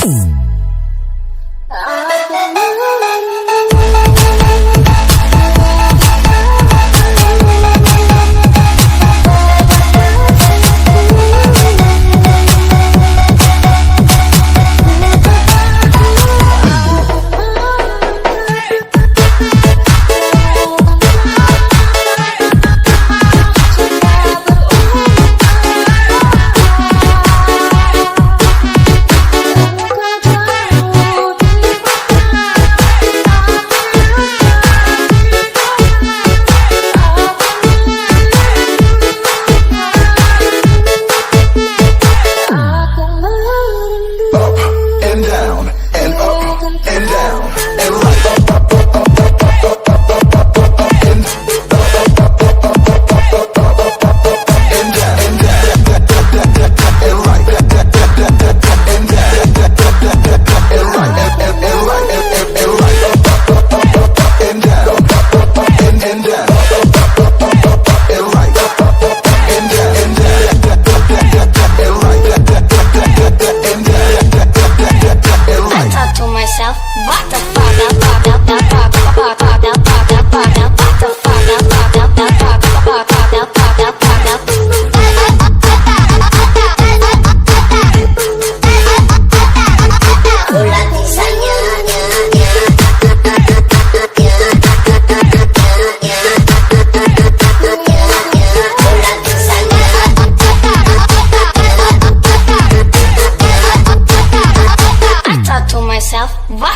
What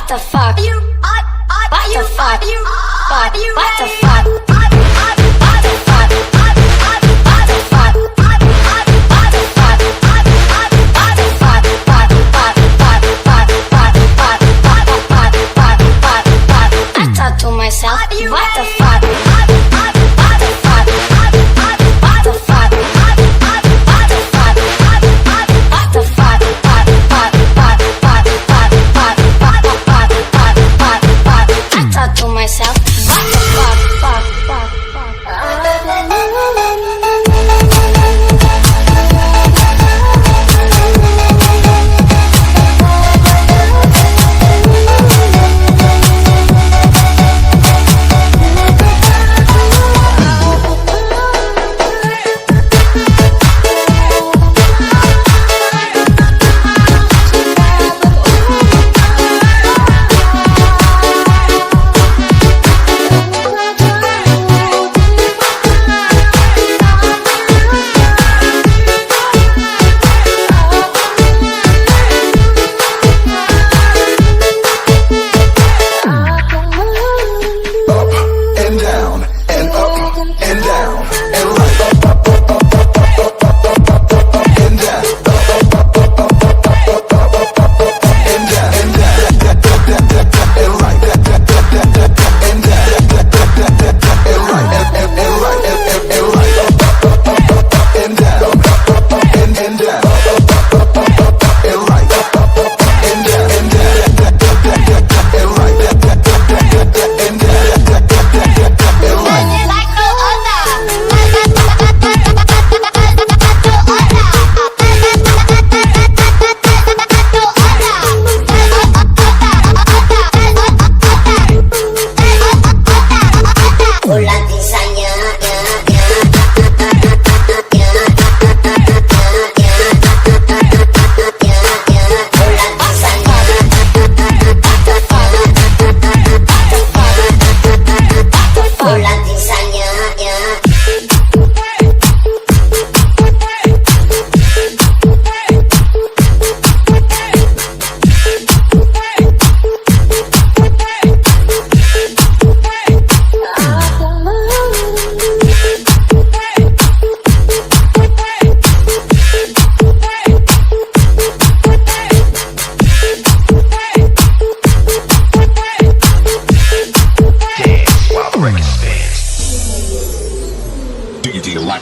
the fuck? What the fuck? What the fuck? I thought to myself, what the fuck?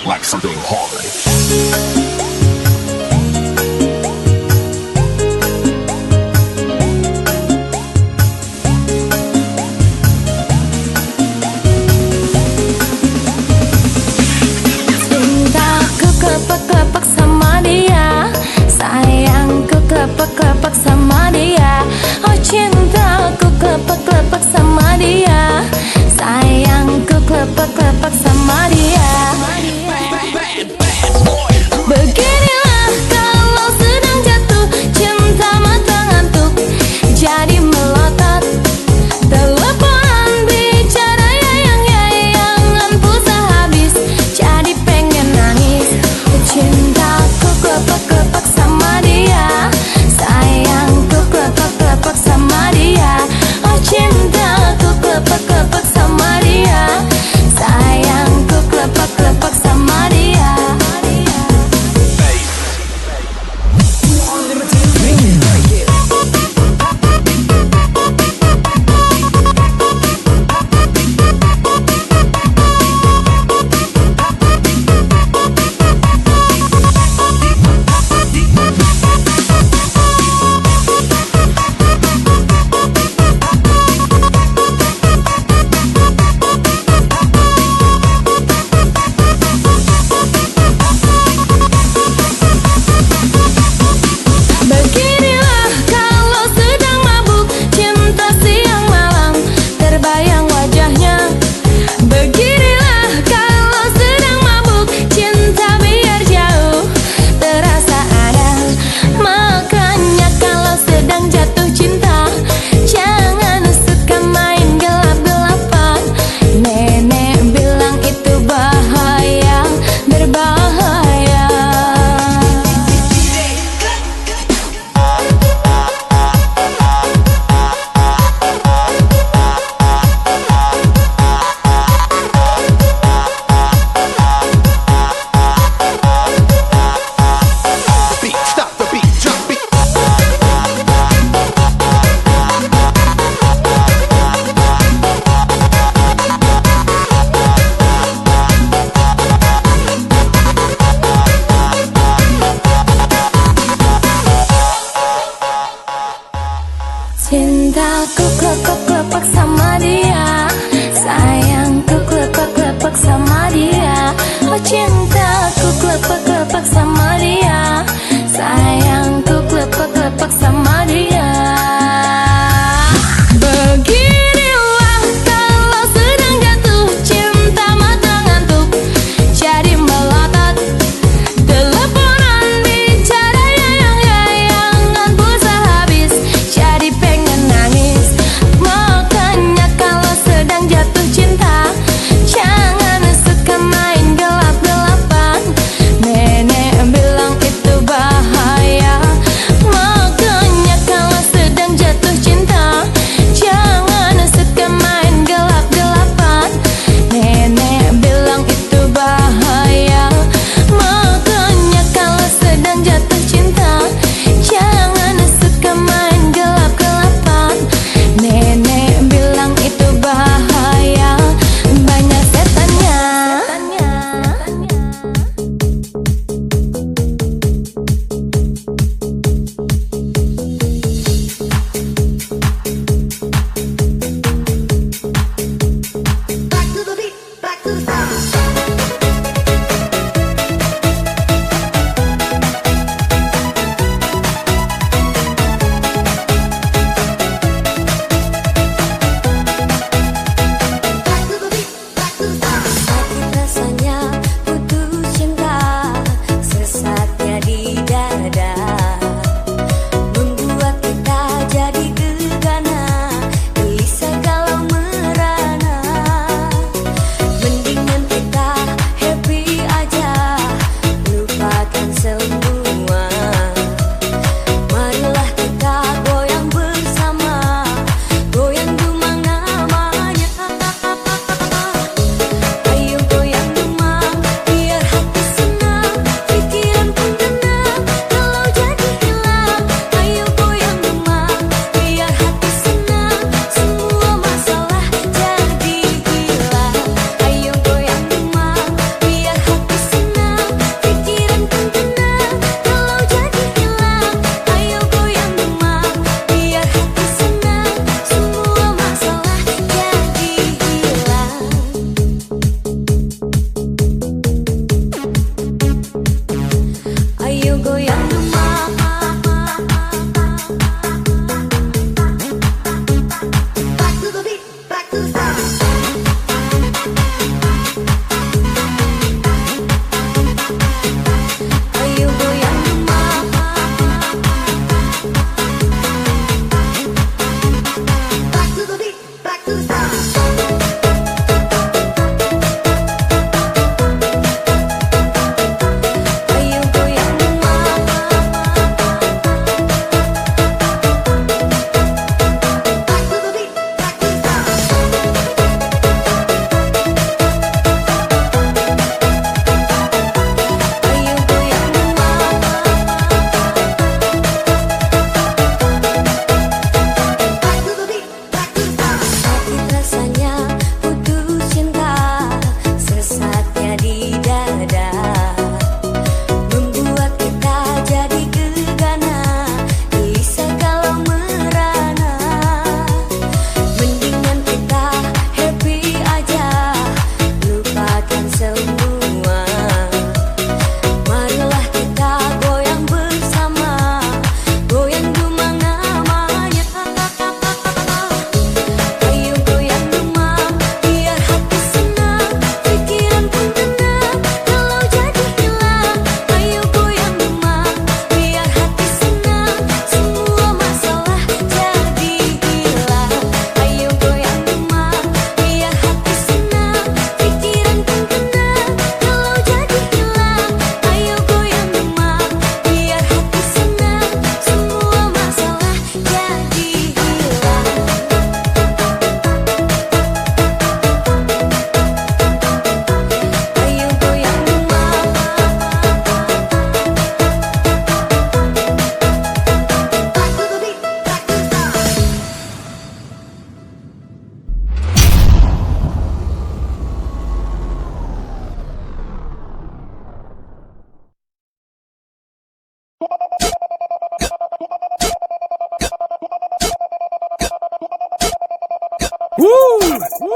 Like something hard. Cintaku kepek-kepek sama dia, sayangku kepek-kepek sama dia. Cintaku klepek-klepek sama dia, sayangku klepek-klepek sama dia. Oh cintaku klepek-klepek sama dia, sayangku klepek-klepek sama dia. Beginilah kalau sedang jatuh cinta mata ngantuk, jadi melotot teleponan bicara yang pulsa habis, jadi pengen nangis. Makanya kalau sedang jatuh cinta jangan suka main gelap-gelapan.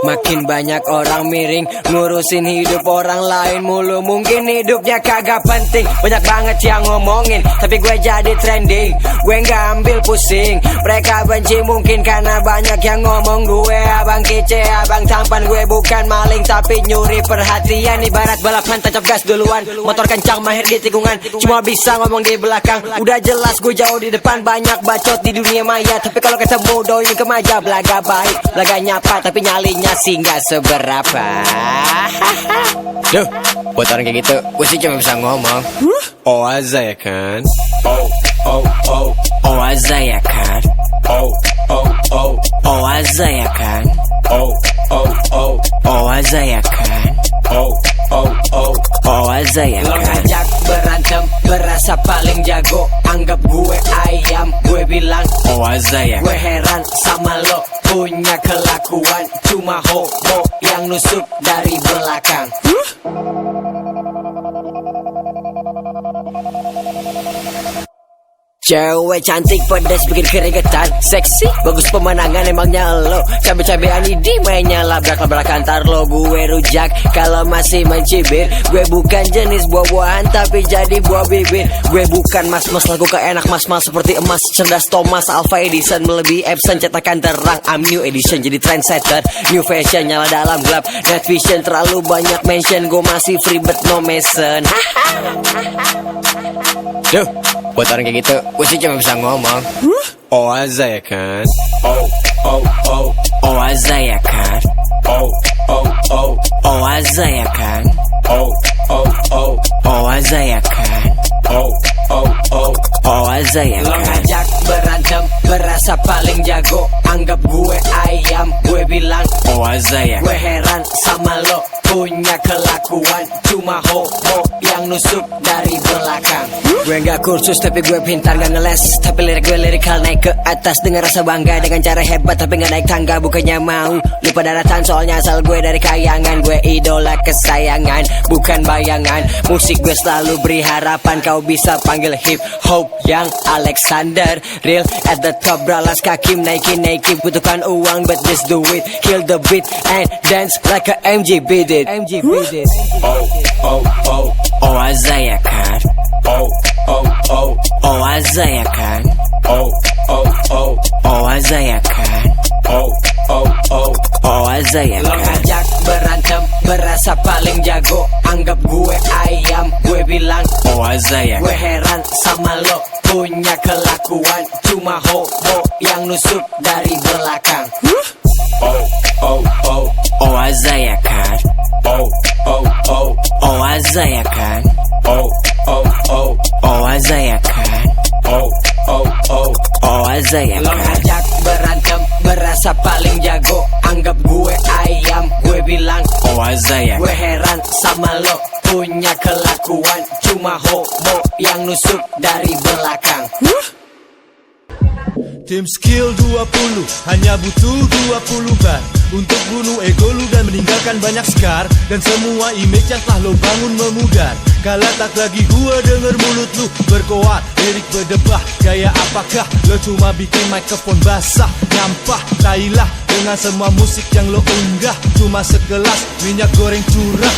Makin banyak orang miring ngurusin hidup orang lain mulu. Mungkin hidupnya kagak penting, banyak banget yang ngomongin, tapi gue jadi trending. Gue gak ambil pusing, mereka benci mungkin karena banyak yang ngomong. Gue abang kece, abang tampan. Gue bukan maling tapi nyuri perhatian. Ibarat balapan tancap gas duluan, motor kencang mahir di tikungan, cuma bisa ngomong di belakang. Udah jelas gue jauh di depan, banyak bacot di dunia maya. Tapi kalau ketemu doi kemaja, belaga baik, belaga nyapa, tapi nyalinya sih gak seberapa. Duh, buat orang kayak gitu, gue sih cuma bisa ngomong Oaza ya kan? Oaza ya kan? Oaza ya kan? Oaza ya kan? Oaza ya kan? Lo ngajak berantem, berasa paling jago, anggap gue ayam, gue bilang Oaza ya. Gue heran sama lo, punya kelakuan cuma homo yang nusuk dari belakang. Cewek cantik pedas bikin keringetan, seksi bagus pemandangan emangnya lo. Cabe-cabean ini mainnya labrak-labrak antar lo. Gue rujak kalau masih mencibir. Gue bukan jenis buah-buahan tapi jadi buah bibir. Gue bukan mas-mas lagu keenak mas-mas seperti emas, cerdas Thomas Alpha Edison, melebihi Epson cetakan terang. I'm new edition jadi trendsetter, new fashion nyala dalam gelap, night vision terlalu banyak mention. Gue masih free but no mason. Duh, buat orang kayak gitu, gue sih cuma bisa ngomong Oaza ya kan? Oaza ya kan? Oaza ya kan? Oaza ya kan? Oaza ya kan? Lo ngajak berantem, berasa paling jago, anggap gue ayam, gue bilang Oaza ya. Gue heran sama lo, punya kelakuan cuma homo yang nusuk dari belakang. Gue gak kursus tapi gue pintar gak ngeles, tapi lirik gue lirikal naik ke atas dengan rasa bangga, dengan cara hebat tapi gak naik tangga. Bukannya mau lupa daratan, soalnya asal gue dari kayangan. Gue idola kesayangan, bukan bayangan. Musik gue selalu beri harapan, kau bisa panggil hip hop yang Alexander. Real at the top, beralas kaki naikin, butuhkan uang but just do it. Kill the beat and dance like a MG beat it. MG beat it. Oaza ya kan? Oaza ya kan? Oaza ya kan? Oaza ya kan? Lo ngajak berantem, berasa paling jago, anggap gue ayam, gue bilang Oaza ya. Gue heran sama lo, punya kelakuan cuma homo yang nusuk dari belakang. Oaza ya kan? Oaza ya kan? Oaza ya kan? Oaza ya kan? Lo ngajak berantem, berasa paling jago, anggap gue ayam, gue bilang Oaza ya. Gue heran sama lo, punya kelakuan cuma homo yang nusuk dari belakang. Tim skill 20, hanya butuh 20 bar untuk bunuh ego lu dan meninggalkan banyak scar, dan semua image yang telah lo bangun memudar. Kala tak lagi gua denger mulut lu berkoar, lirik berdebah, gaya apakah lo cuma bikin mikrofon basah, nyampah, tailah dengan semua musik yang lo unggah, cuma segelas minyak goreng curah.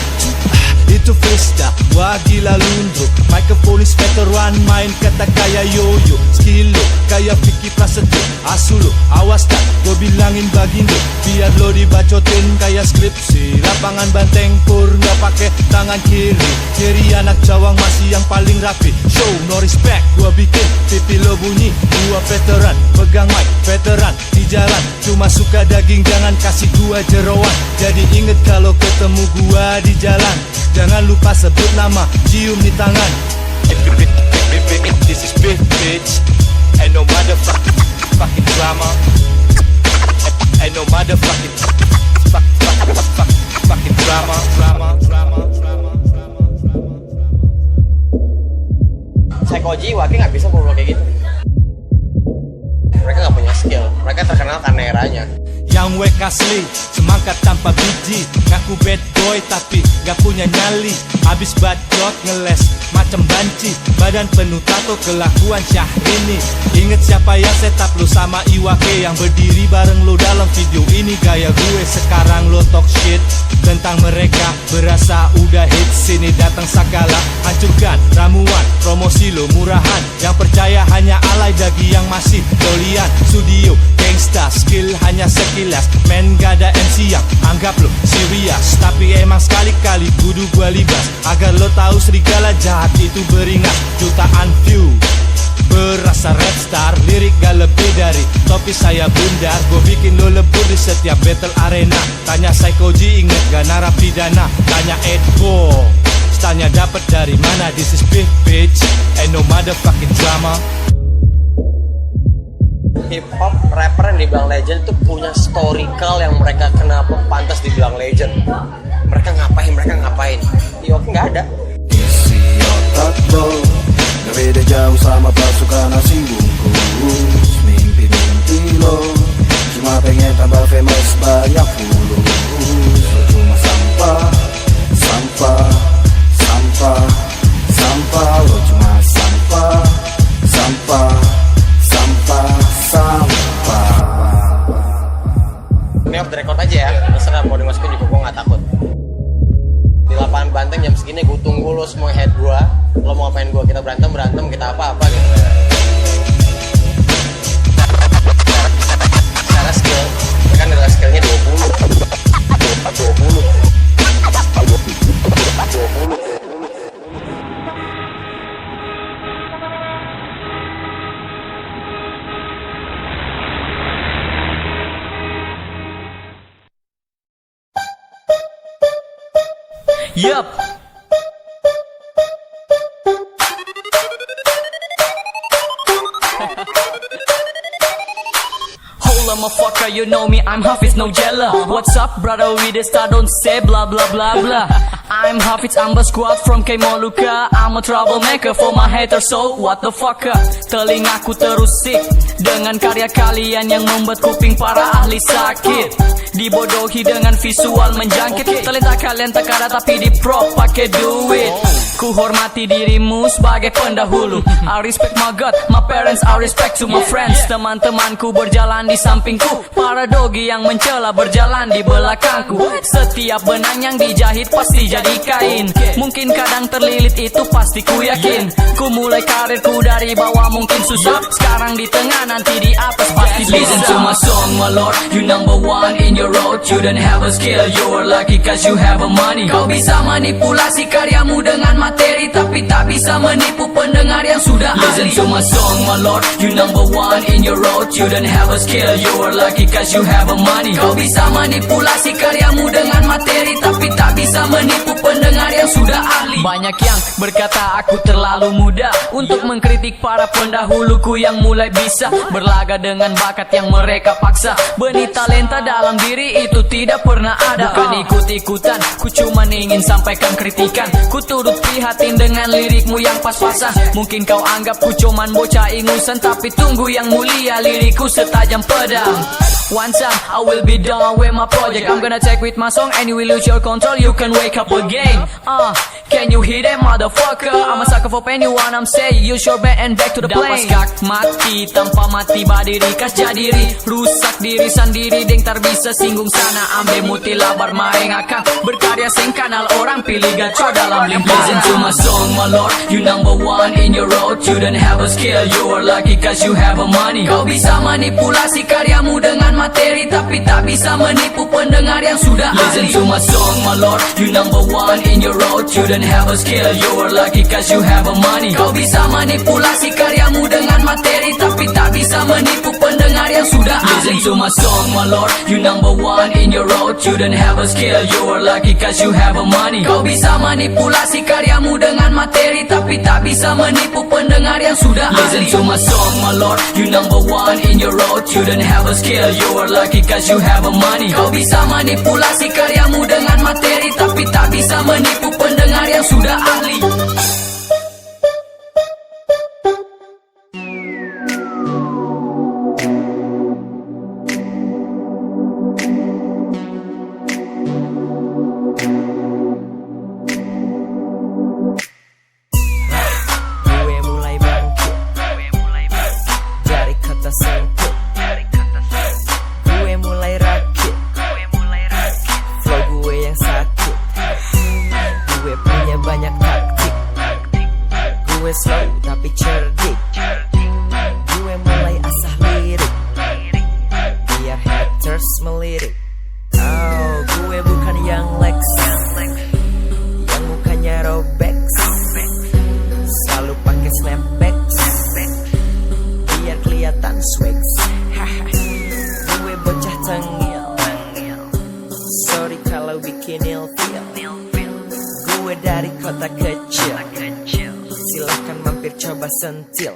Itu freestyle, wah gila lunduk. Micropolis veteran, main kata kayak yoyo. Skill lo, kayak Vicky Prasetyo. Asu lo, awas tak, gue bilangin bagindo, biar lo dibacotin kayak skripsi. Lapangan banteng pur, gak pake tangan kiri. Kiri anak cawang masih yang paling rapi. Show no respect, gue bikin pipi lo bunyi. Gua veteran, pegang mic, veteran di jalan. Cuma suka daging, jangan kasih gua jeroan. Jadi inget kalau ketemu gua di jalan, jangan lupa sebut nama, cium di tangan. This is big bitch, ain't no motherfucking drama, ain't no motherfucking fucking drama. Psychoji Waki gak bisa ngobrol kayak gitu. Mereka gak punya skill, mereka terkenal karena eranya. yang wek asli, semangkat tanpa biji. Ngaku bad boy tapi gak punya nyali. Abis bacot ngeles macam banci, badan penuh tato kelakuan Syahrini. Inget siapa yang setup lu sama Iwake, yang berdiri bareng lu dalam video ini gaya gue. Sekarang lo talk shit tentang mereka, berasa udah hits. Sini datang Sakala, hancurkan ramuan, promosi lo murahan. Yang percaya hanya alay dagi yang masih dolian. Studio gangsta, skill hanya sekilas. Men gak ada MC yang anggap lo serius, tapi emang sekali-kali kudu gua libas agar lo tahu serigala jahat itu beringas. Jutaan view berasa rap star, lirik gak lebih dari topi saya bundar. Gue bikin lo lebur di setiap battle arena. Tanya Psychoji inget gak narapidana. Tanya Edbo, stylenya dapet dari mana. This is big bitch and no motherfucking drama. Hip hop rapper yang dibilang legend itu punya historical yang mereka kenapa pantas dibilang legend. Mereka ngapain? Yoki nggak ada. Isi otak lo gak beda jauh sama pasukan asing bungkus. Mimpi-mimpi lo cuma pengen tambah famous banyak fulus. Lo cuma sampah, sampah, sampah, sampah. Lo cuma sampah, sampah, sampah, sampah. Ini off the record aja ya, terserah mau dimasukin juga gue nggak takut. Di lapangan banteng jam segini gue tunggu lo semua head gue. Lo mau ngapain gue, kita berantem, kita apa-apa gitu. Secara skill, ya kan adalah skillnya 20. Yup. Hola motherfucker, you know me, I'm Hafiz, no jella. What's up brother, we the star, don't say blah blah blah blah. I'm Hafiz, I'm the squad from K-Moluka. I'm a troublemaker for my haters, so what the fucker. Telingaku terus sick dengan karya kalian yang membuat kuping para ahli sakit. Dibodohi dengan visual menjangkit. Talenta kalian tak ada tapi di prop pakai duit. Ku hormati dirimu sebagai pendahulu. I respect my God, my parents, I respect to my friends. Teman-temanku berjalan di sampingku, para dogi yang mencela berjalan di belakangku. Setiap benang yang dijahit pasti jadi kain. Mungkin kadang terlilit, itu pasti ku yakin. Ku mulai karirku dari bawah mungkin susah, sekarang di tengah nanti di atas pasti bisa. Listen to my song my lord, you number one in your road. You don't have a skill, you are lucky cause you have a money. Kau bisa manipulasi karyamu dengan materi, tapi tak bisa menipu pendengar yang sudah ahli. Listen to my song my lord, you number one in your road. You don't have a skill, you are lucky cause you have a money. Kau bisa manipulasi karyamu dengan materi, tapi tak bisa menipu pendengar yang sudah ahli. Banyak yang berkata aku terlalu muda untuk mengkritik para pendahuluku yang mulai bisa berlaga dengan bakat yang mereka paksa. Benih talenta dalam diri itu tidak pernah ada. Bukan ikut-ikutan, ku cuma ingin sampaikan kritikan. Ku turut prihatin dengan lirikmu yang pas-pasan. Mungkin kau anggap ku cuman bocah ingusan, tapi tunggu yang mulia, lirikku setajam pedang. One time I will be done with my project. I'm gonna take with my song and you will lose your control. You can wake up again. Can you hear that motherfucker? I'm a sucker for anyone I'm saying. Use your band and back to the plane. Dapat skak mati tanpa mati badiri kas jadiri. Rusak diri sendiri deng tar bisa singgung sana. Ambe mutila bermain akan berkarya sing kanal orang pilih gaco dalam lingkaran. Listen to my song my lord, you number one in your road. You don't have a skill, you are lucky cause you have a money. Kau bisa manipulasi karyamu dengan materi, tapi tak bisa menipu pendengar yang sudah ahli. Listen to my song my lord, you number one in your road. You don't have a skill, you are lucky cause you have a money. Kau bisa manipulasi karyamu dengan materi, tapi tak bisa menipu pendengar yang sudah ahli. Listen to my song my lord, you number one in your road. You don't have a skill, you are lucky cause you have a money. Kau bisa manipulasi karyamu dengan materi, tapi tak bisa menipu pendengar yang sudah ahli. Listen to my song my lord, you number one in your road. You don't have a skill, you are lucky cause you have a money. Kau bisa manipulasi karyamu dengan materi, tapi tak bisa menipu pendengar yang sudah ahli. Swigs. Gue bocah tengil. Sorry kalau bikin ilfil. Gue dari kota kecil. Silahkan mampir coba sentil.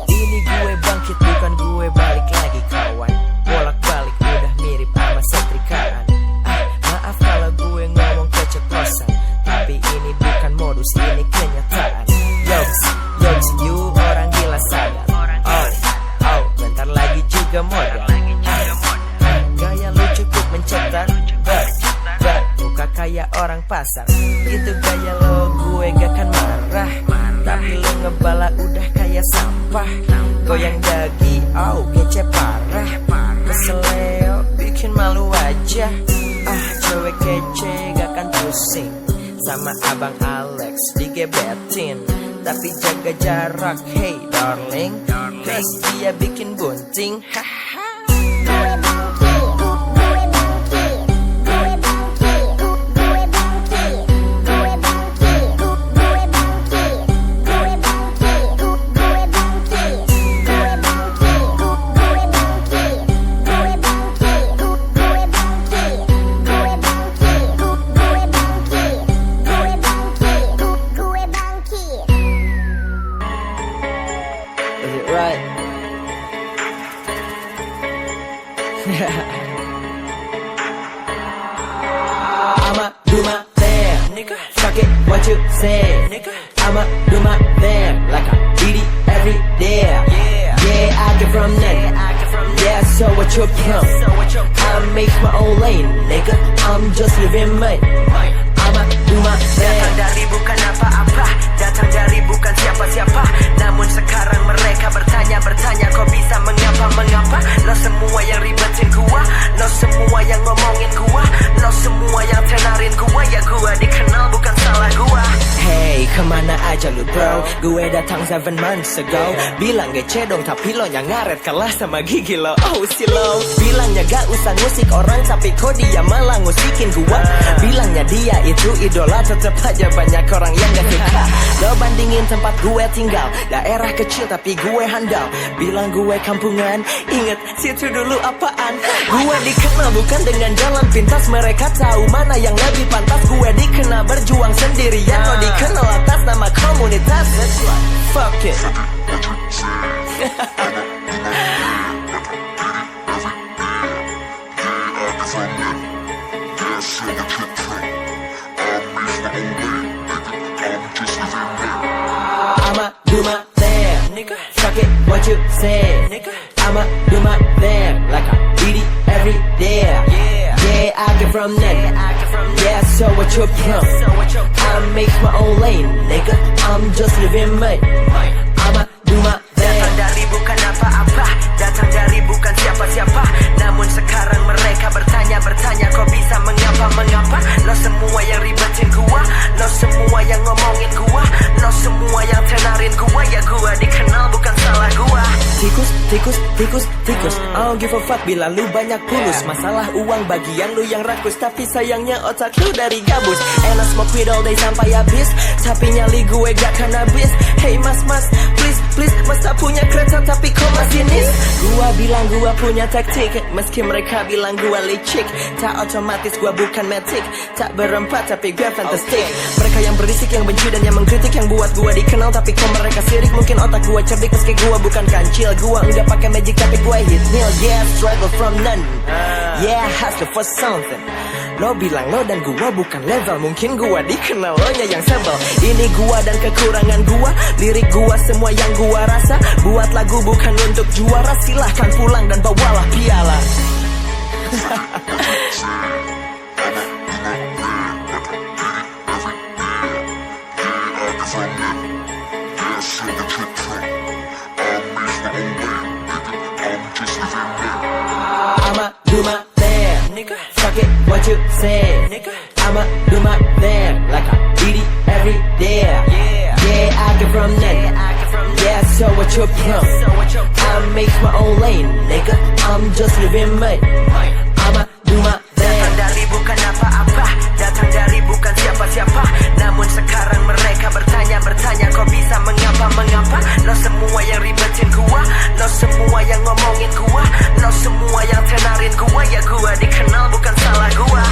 Ini gue bangkit bukan gue balik lagi kawan. Bolak-balik udah mirip sama setrikaan. Maaf kalau gue ngomong keceplosan, tapi ini bukan modus, ini kenyataan. Yoks, you orang gila sadar. Oh, bentar lagi juga modal. Gaya lu cukup mencetar, muka kayak orang pasar. Itu gaya lo, gue gak kan marah. Tapi lu ngebala udah kayak sampah. Goyang dagi, kece parah. Keseleo, bikin malu aja. Cewek kece gak kan pusing sama abang Alex digebetin. Tapi jaga jarak, hey darling. Cause dia bikin bunting. Is it right? I'ma do my thing, nigga. Fuck it, what you say, nigga. I'ma do my thing like I beat it every day. Yeah, I get from nothing. Yeah, so what you from? I make my own lane, nigga. I'm just living mine. I'ma do my thing. Datang dari bukan apa-apa, datang dari bukan siapa-siapa. Namun sekarang mereka bertanya kok bisa mengapa? Lo semua yang ribetin gua, lo semua yang ngomongin gua, lo semua yang tenarin gua. Ya gua dikenal bukan salah gua. Hey, kemana aja lu bro? Gue datang 7 months ago. Bilang gece dong tapi lo yang ngaret kalah sama gigi lo. Oh si lo bilangnya gak usah ngusik orang, tapi kok dia malah ngusikin gua. Bilangnya dia itu idola, tetep aja banyak orang yang gak suka. Lo bandingin tempat gue tinggal, daerah kecil tapi gue handal. Bilang gue kampungan, inget situ dulu apaan. Gue dikenal bukan dengan jalan pintas, mereka tahu mana yang lebih pantas. Gue dikenal berjuang sendirian, lo dikenal atas nama komunitas. Fuck it. I'ma do my thing, nigga. Fuck it, what you say, nigga. I'ma do my thing like I beat it every day. Yeah, I get from nothing. Yeah, so what you from? I make my own lane, nigga. I'm just living mine. I'ma do my thing. Datang dari bukan apa-apa, datang dari bukan siapa-siapa. Namun sekarang mereka bertanya kok bisa mengapa? Lo semua yang ribetin gua, lo semua yang ngomongin gua, lo semua yang tenarin gua. Ya gua dikenal bukan salah gua. Tikus I don't give a fuck bila lu banyak pulus. Masalah uang bagian lu yang rakus, tapi sayangnya otak lu dari gabus. And I smoke weed all day sampai habis, tapi nyali gue gak kan habis. Hey mas, please masa punya kereta tapi kok masih nis. Gua bilang gua punya taktik, meski mereka bilang gua licik. Tak otomatis gua bukan matic, tak berempat tapi gue fantastic. Mereka yang berisik, yang benci dan yang mengkritik, yang buat gua dikenal tapi kok mereka sirik. Mungkin otak gua cerdik meski gua bukan kancil. Gua enggak pakai magic tapi gua hit nil. Yeah, struggle from none. Yeah, hustle for something. Lo bilang lo dan gua bukan level, mungkin gua dikenal lo nya yang sebel. Ini gua dan kekurangan gua, lirik gua semua yang gua rasa. Buat lagu bukan untuk juara, silahkan pulang dan bawalah piala. I'ma do my thing, nigga. Fuck it, what you say, nigga. nigga. I'ma do my thing like I beat it every day. Yeah, I get from nothing. Yeah, so what you from? I make my own lane, nigga. I'm just living mine. I'ma do my thing. Datang dari bukan apa-apa, datang dari bukan siapa-siapa. Namun sekarang mereka bertanya kau bisa mengapa? Lo semua yang ribetin gua, lo semua yang ngomongin gua, lo semua yang tenarin gua. Ya gua dikenal bukan salah gua.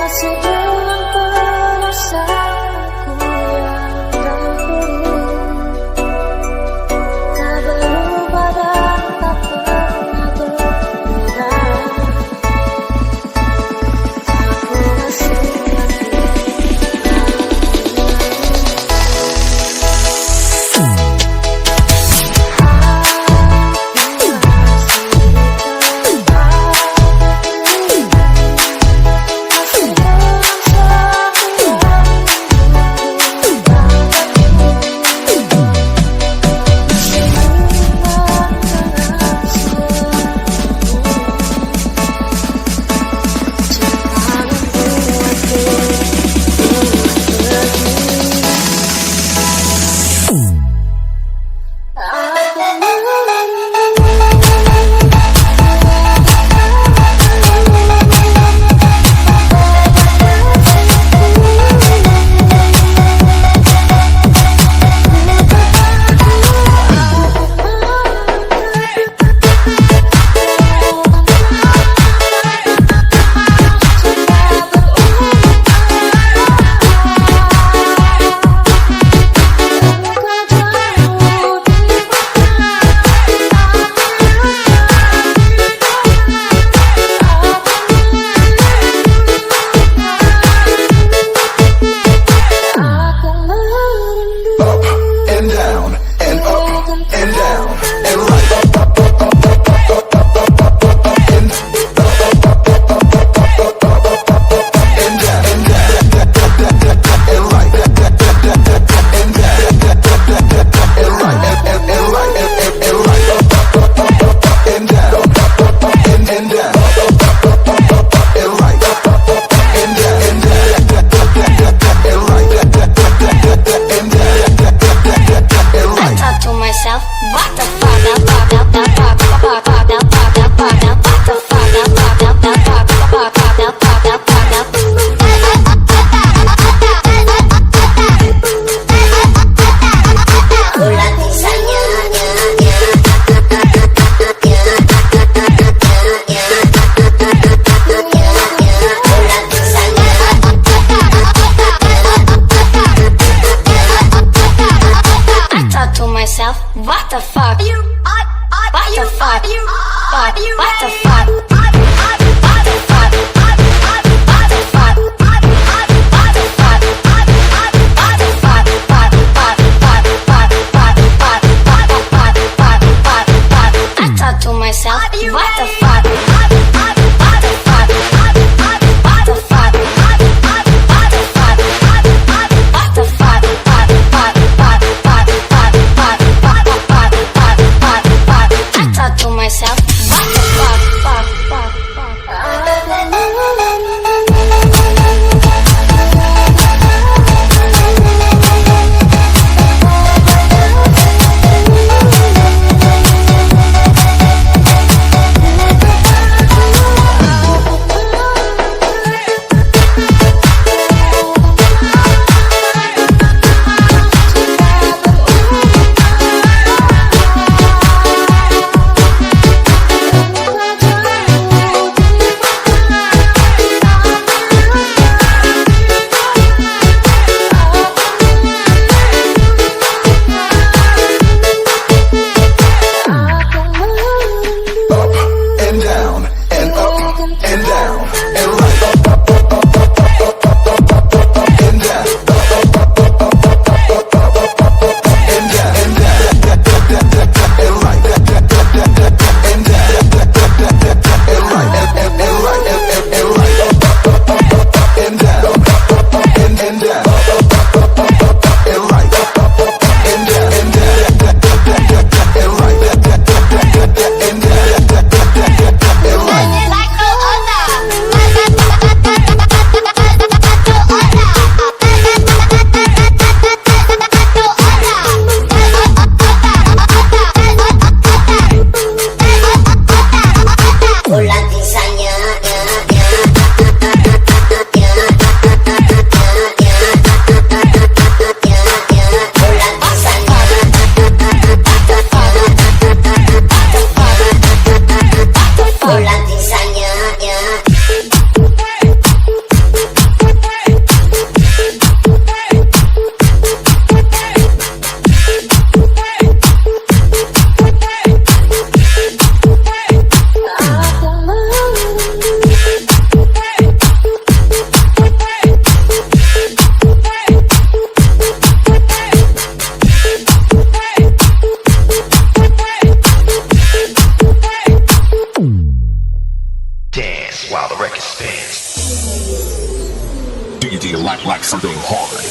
Masih dengan perasaanku yang dahulu, tak berubah dan tak pernah berubah. Aku masih what the fuck? What the fuck? What the fuck? I thought to myself, what the fuck? Myself, what the fuck? something hard.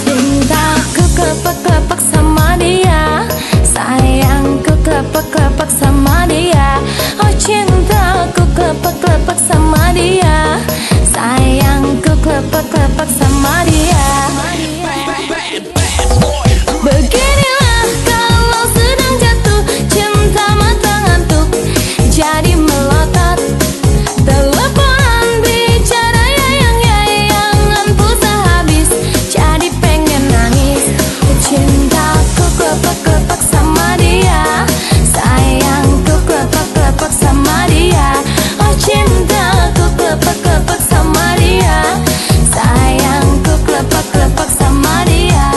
Cintaku kepak-kepak sama dia, sayangku kepak-kepak sama dia. Oh cintaku kepak-kepak sama dia, sayangku kepak-kepak sama dia. Beginilah kalau sedang jatuh cinta mata ngantuk, jadi melotot teleponan bicara yayang-yayangan pulsa habis, jadi pengen nangis. Cintaku kepak-kepak sama dia, sayangku kepak-kepak sama dia. Oh cintaku kepak-kepak sama dia, sayangku kepak-kepak sama dia.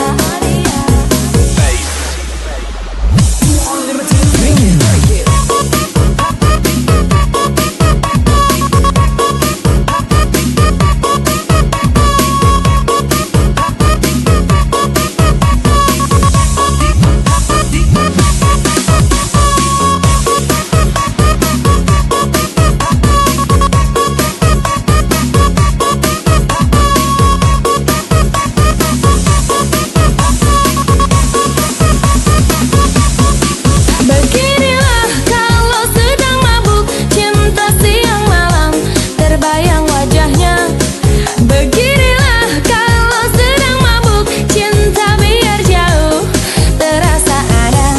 Beginilah kalau sedang mabuk cinta siang malam, terbayang wajahnya. Beginilah kalau sedang mabuk cinta biar jauh terasa ada.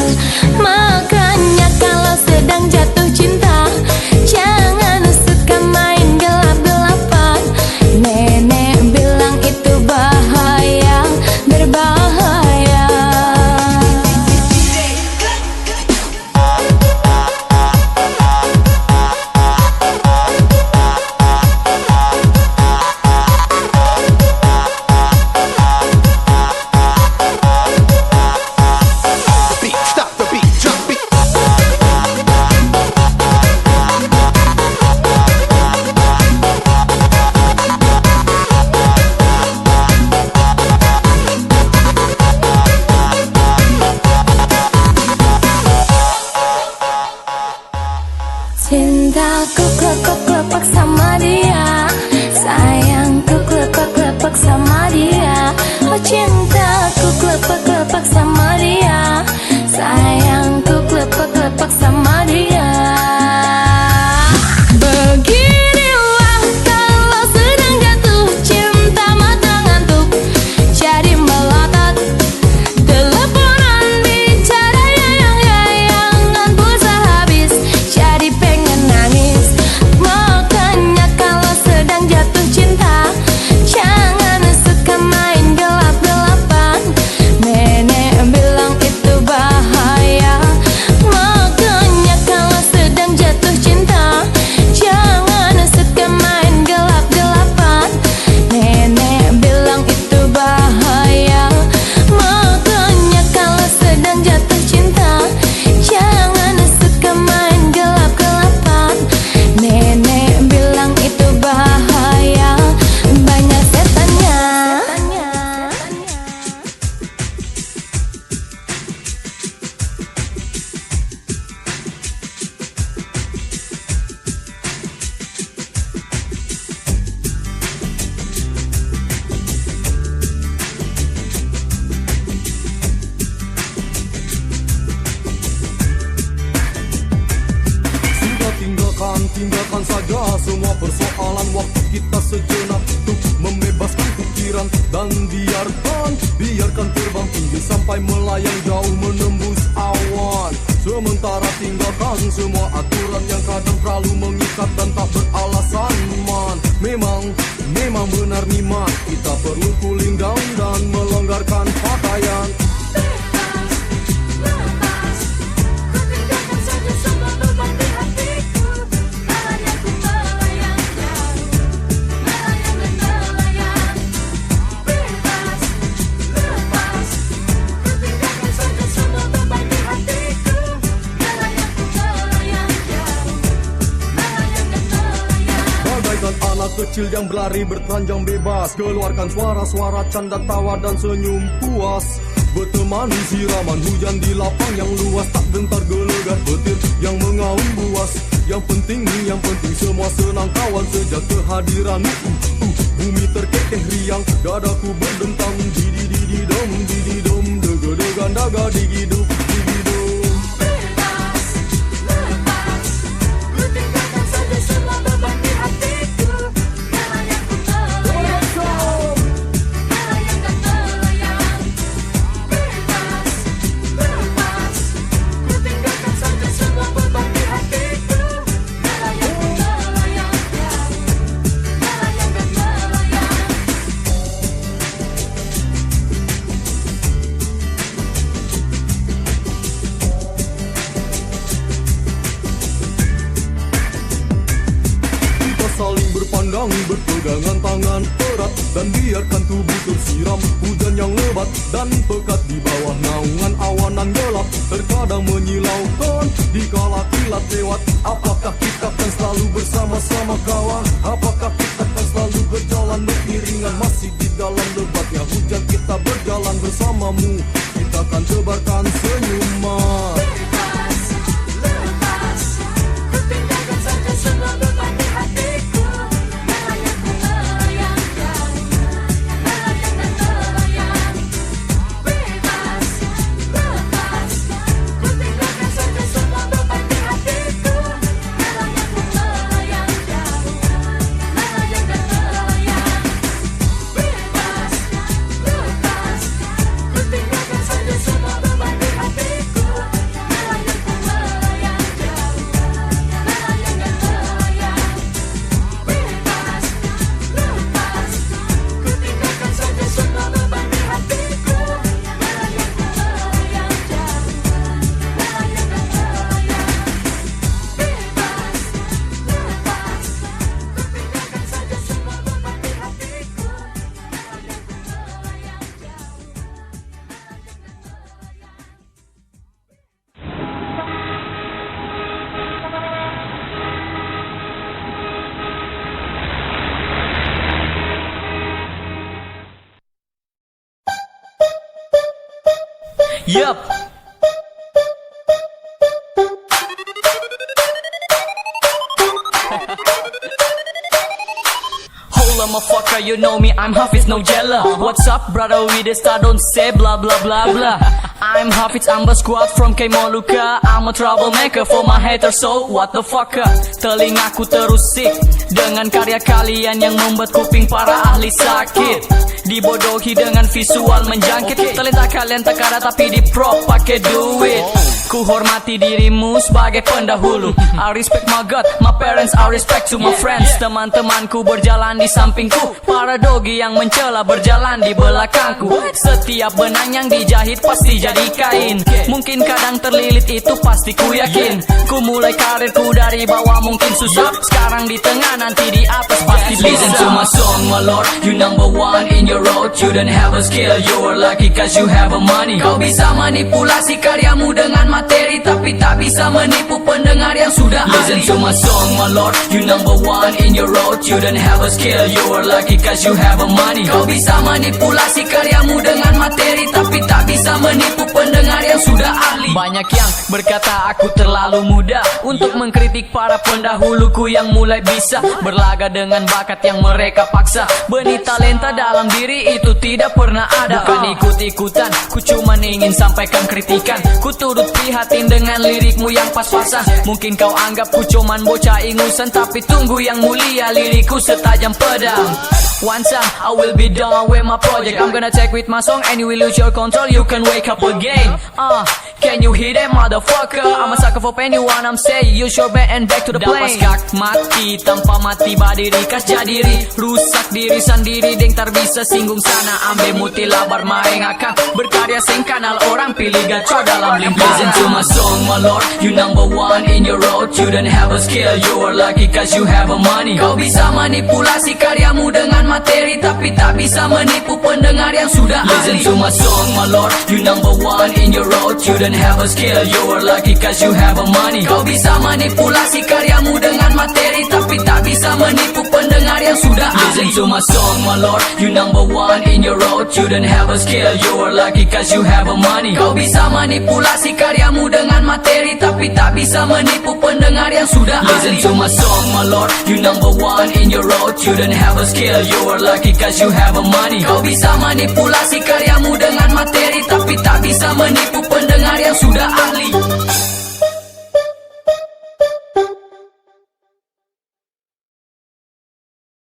Makanya kalau sedang jatuh cinta, jangan suka main gelap-gelapan. Nenek bilang itu bahaya, berbahaya. Cintaku kepak-kepak sama dia, sayangku kepak-kepak sama dia. Oh cintaku kepak-kepak sama dia, sayangku kepak-kepak sama dia. Beginilah kalau sedang jatuh cinta mata ngantuk, jadi melotot teleponan bicara yayang-yayangan pulsa habis, jadi pengen nangis. Makanya kalau sedang jatuh cinta, jangan suka main gelap-gelapan. Nenek bilang itu bahaya. Makanya kalau sedang jatuh cinta, jangan suka main gelap-gelapan. Nenek bilang itu bahaya. Makanya kalau sedang jatuh cinta, jangan suka main gelap-gelapan. Nenek bilang itu bahaya, banyak setannya. Sudah tinggalkan saja semua persoalan. Waktu kita sejenak untuk membebaskan pikiran, dan biarkan terbang tinggi sampai melayang jauh menembus awan. Sementara tinggalkan semua aturan yang kadang terlalu mengikat dan tak beralasan, man. Memang benar niman, kita perlu cooling down dan melonggarkan pakaian. kecil yang berlari bertelanjang bebas, keluarkan suara-suara canda tawa dan senyum puas. Bertemani siraman hujan di lapang yang luas, tak gentar gelegar petir yang mengaum buas. Yang penting semua senang kawan sejak kehadiranmu. Bumi terkekeh riang, dadaku berdentang. Didi-didi-dom, didi-dom, dega-degan daga digidum, digidum. Bebas, lepas, ku tinggalkan saja semua beban di hatiku. Melayang ku melayang, melayang dan melayang. Bebas, lepas, ku tinggalkan saja semua beban di hatiku. Melayang ku melayang, melayang dan melayang. Kita saling berpandang, berpegangan tangan erat, dan biarkan tubuh tersiram hujan yang lebat dan pekat di bawah naungan awanan gelap. Terkadang menyilaukan di kala kilat lewat. Apakah kita akan selalu bersama-sama kawan? Apakah kita akan selalu berjalan beriringan? Masih di dalam lebatnya hujan kita berjalan bersamamu. Kita akan tebarkan senyuman. Bebas, lepas, ku tinggalkan saja semua beban di hatiku. Melayang ku melayang, melayang dan melayang. Bebas, lepas, ku tinggalkan saja semua beban di hatiku. Melayang ku melayang, melayang dan melayang. Bebas, lepas, ku tinggalkan saja semua beban di hatiku. Melayang ku melayang, melayang dan melayang. Bebas, lepas, ku tinggalkan saja semua beban di hatiku. Melayang ku melayang, melayang dan melayang. Bebas, lepas, ku tinggalkan saja semua beban di hatiku. Melayang ku melayang, Yup. Hold up, motherfucker, you know me, I'm Hafiz, no jailer. What's up, brother, with the star, don't say blah blah blah blah. I'm Hafiz, Amber Squad from K Molucca. I'm a troublemaker for my haters, so what the fucker. Telingaku terusik dengan karya kalian yang membuat kuping para ahli sakit. Dibodohi dengan visual menjangkit. Talenta kalian tak ada tapi di prop pakai duit. Ku hormati dirimu sebagai pendahulu. I respect my God, my parents, I respect to my friends. Teman-temanku berjalan di sampingku, para dogi yang mencela berjalan di belakangku. Setiap benang yang dijahit pasti jadi kain. Mungkin kadang terlilit, itu pasti ku yakin. Ku mulai karirku dari bawah mungkin susah, sekarang di tengah nanti di atas pasti bisa. Listen to my song, my lord, you number one in your road. You don't have a skill, you are lucky cause you have a money. Kau bisa manipulasi karyamu dengan materi, tapi tak bisa menipu pendengar yang sudah ahli. Listen to my song, my lord, you number one in your road. You don't have a skill, you are lucky cause you have a money. Kau bisa manipulasi karyamu dengan materi, tapi tak bisa menipu pendengar yang sudah ahli. Banyak yang berkata aku terlalu muda untuk mengkritik para pendahuluku yang mulai bisa berlaga dengan bakat yang mereka paksa. Benih talenta dalam diri itu tidak pernah ada. Bukan ikut-ikutan, ku cuman ingin sampaikan kritikan. Ku turut prihatin dengan lirikmu yang pas-pasan. Mungkin kau anggap ku cuman bocah ingusan, tapi tunggu yang mulia, lirikku setajam pedang. One time I will be done with my project. I'm gonna take with my song and you will lose your control. You can wake up again. Can you hear that motherfucker? I'm a sucker for anyone I'm saying. Use your band and back to the plane. Dapat mati tanpa mati badiri kas jadiri. Rusak diri sendiri deng tar bisa singgung sana. Ambe mutila bermain akan berkarya sing kanal orang pilih gaco dalam lingkaran. Listen to my song, my lord, you number one in your road. You don't have a skill, you are lucky cause you have a money. Kau bisa manipulasi karyamu dengan materi tapi tak bisa menipu pendengar yang sudah ahli. Listen to my song my lord, you number one in your road. You don't have a skill, you are lucky cause you have a money. Kau bisa manipulasi karyamu dengan materi tapi tak bisa menipu pendengar yang sudah ahli. Listen to my song my lord, you number one in your road. You don't have a skill, you are lucky cause you have a money. Kau bisa manipulasi karyamu dengan materi tapi tak bisa menipu pendengar yang sudah ahli. Listen to my song my lord, you number one in your road. You don't have a skill, you are lucky cause you have a money. Kau bisa manipulasi karyamu dengan materi tapi tak bisa menipu pendengar yang sudah ahli.